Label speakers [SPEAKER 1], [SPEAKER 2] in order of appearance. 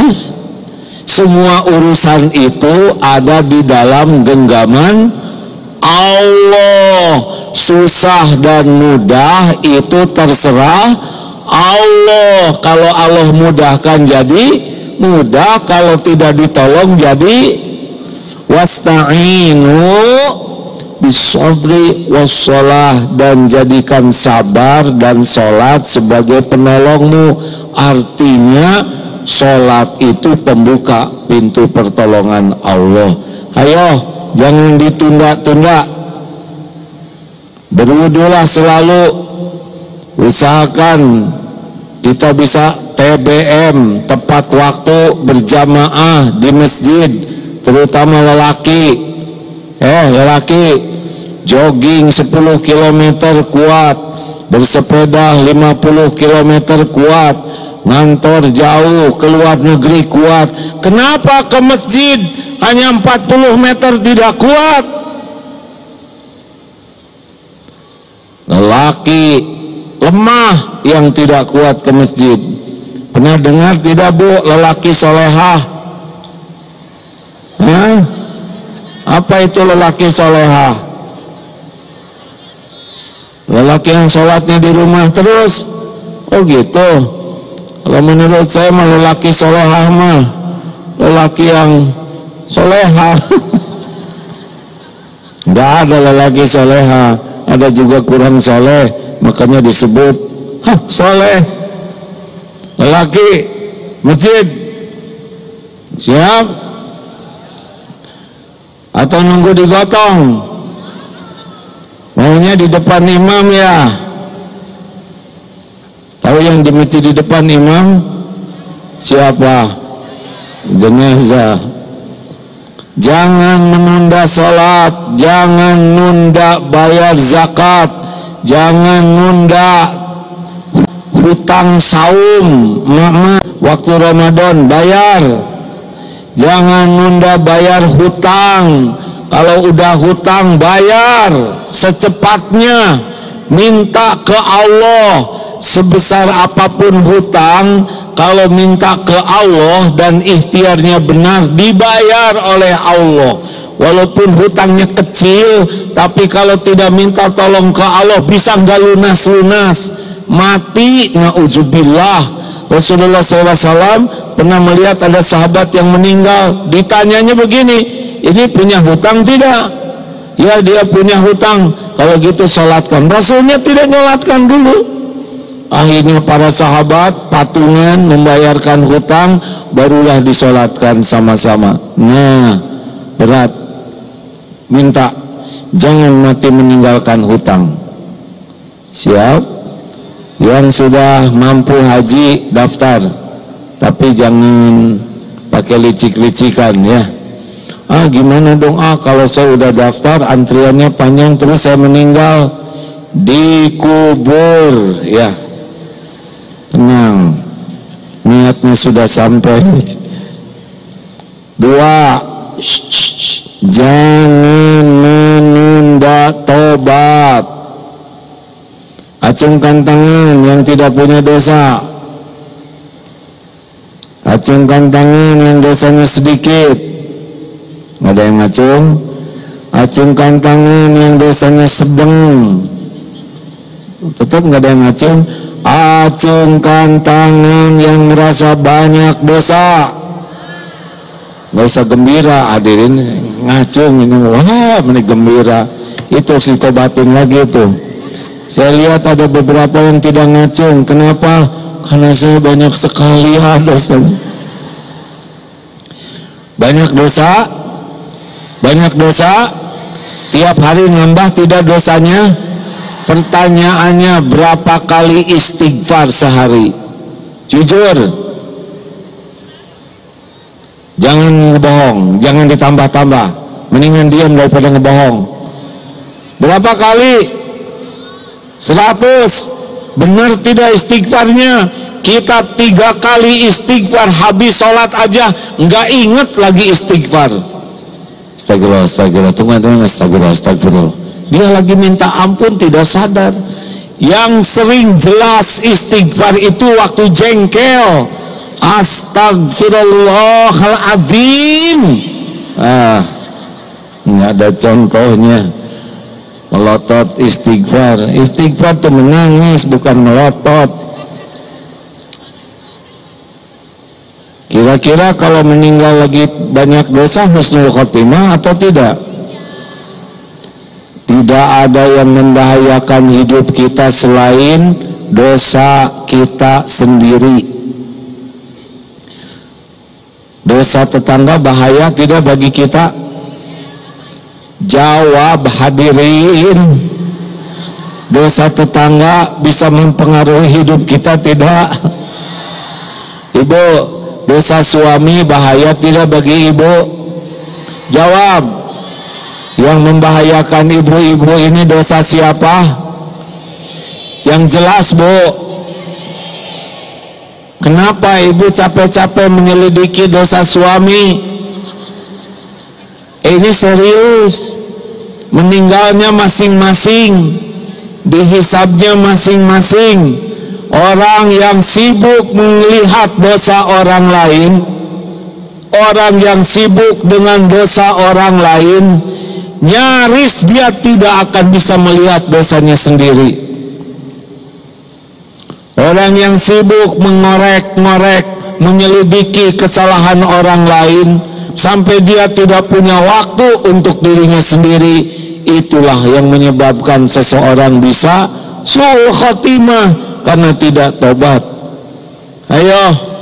[SPEAKER 1] beres. Semua urusan itu ada di dalam genggaman Allah. Susah dan mudah itu terserah Allah. Kalau Allah mudahkan jadi mudah, kalau tidak ditolong jadi wasta'inu bisabri wassalah, dan jadikan sabar dan sholat sebagai penolongmu. Artinya sholat itu pembuka pintu pertolongan Allah. Ayo, jangan ditunda-tunda. Berwudulah selalu. Usahakan kita bisa TBM, tepat waktu berjamaah di masjid, terutama lelaki. Lelaki jogging 10 km kuat, bersepeda 50 km kuat, ngantor jauh, keluar negeri kuat. Kenapa ke masjid hanya 40 meter tidak kuat? Lelaki lemah yang tidak kuat ke masjid. Pernah dengar tidak Bu, lelaki solehah? Apa itu lelaki solehah? Lelaki yang sholatnya di rumah terus. Oh gitu. Kalau menurut saya mah lelaki solehah mah lelaki yang solehah. Nggak ada lelaki solehah, ada juga kurang soleh, makanya disebut soleh. Lelaki masjid siap atau nunggu digotong? Maunya di depan imam ya. Tahu yang di masjid di depan imam siapa? Jenazah. Jangan menunda sholat, jangan nunda bayar zakat, jangan nunda hutang saum. Waktu Ramadan bayar. Jangan nunda bayar hutang. Kalau udah hutang bayar secepatnya. Minta ke Allah. Sebesar apapun hutang, kalau minta ke Allah dan ikhtiarnya benar, dibayar oleh Allah. Walaupun hutangnya kecil, tapi kalau tidak minta tolong ke Allah bisa nggak lunas-lunas, mati, na'udzubillah. Rasulullah SAW pernah melihat ada sahabat yang meninggal. Ditanyanya begini, ini punya hutang tidak? Ya, dia punya hutang. Kalau gitu sholatkan. Rasulnya tidak nyolatkan dulu. Akhirnya para sahabat patungan membayarkan hutang, barulah disolatkan sama-sama. Nah, berat. Minta, jangan mati meninggalkan hutang. Siap? Yang sudah mampu haji daftar, tapi jangan pakai licik-licikan ya. Gimana dong? Kalau saya udah daftar antriannya panjang terus saya meninggal, dikubur ya. Tenang, niatnya sudah sampai. 2, jangan menunda tobat. Acungkan tangan yang tidak punya dosa. Acungkan tangan yang dosanya sedikit. Nggak ada yang ngacung. Acungkan tangan yang dosanya sedang. Tetap nggak ada yang ngacung. Acungkan tangan yang merasa banyak dosa. Nggak usah gembira, hadirin. Ngacung ini, wah, ini gembira. Itu harus ditobatin lagi tuh. Saya lihat ada beberapa yang tidak ngacung. Kenapa? Karena saya banyak sekali dosanya. Banyak dosa. Banyak dosa. Tiap hari nambah tidak dosanya. Pertanyaannya, berapa kali istighfar sehari? Jujur. Jangan ngebohong. Jangan ditambah-tambah. Mendingan diam daripada ngebohong. Berapa kali? 100. Benar tidak istighfarnya? Kita 3 kali istighfar, habis sholat aja nggak inget lagi istighfar. Astagfirullah, astagfirullah, teman-teman, astagfirullah, astagfirullah. Dia lagi minta ampun tidak sadar. Yang sering jelas istighfar itu waktu jengkel, Astagfirullahaladzim. Nggak ada contohnya. Melotot istighfar. Istighfar itu menangis, bukan melotot. Kira-kira kalau meninggal lagi banyak dosa husnul khotimah atau tidak? Tidak ada yang membahayakan hidup kita selain dosa kita sendiri. Dosa tetangga bahaya tidak bagi kita? Jawab hadirin. Dosa tetangga bisa mempengaruhi hidup kita tidak? Ibu, dosa suami bahaya tidak bagi ibu? Jawab. Yang membahayakan ibu-ibu ini dosa siapa? Yang jelas, Bu. Kenapa ibu capek-capek menyelidiki dosa suami? Ini serius. Meninggalnya masing-masing, dihisabnya masing-masing. Orang yang sibuk melihat dosa orang lain, orang yang sibuk dengan dosa orang lain, nyaris dia tidak akan bisa melihat dosanya sendiri. Orang yang sibuk mengorek-ngorek, menyelidiki kesalahan orang lain sampai dia tidak punya waktu untuk dirinya sendiri, itulah yang menyebabkan seseorang bisa su'ul khotimah karena tidak tobat. Ayo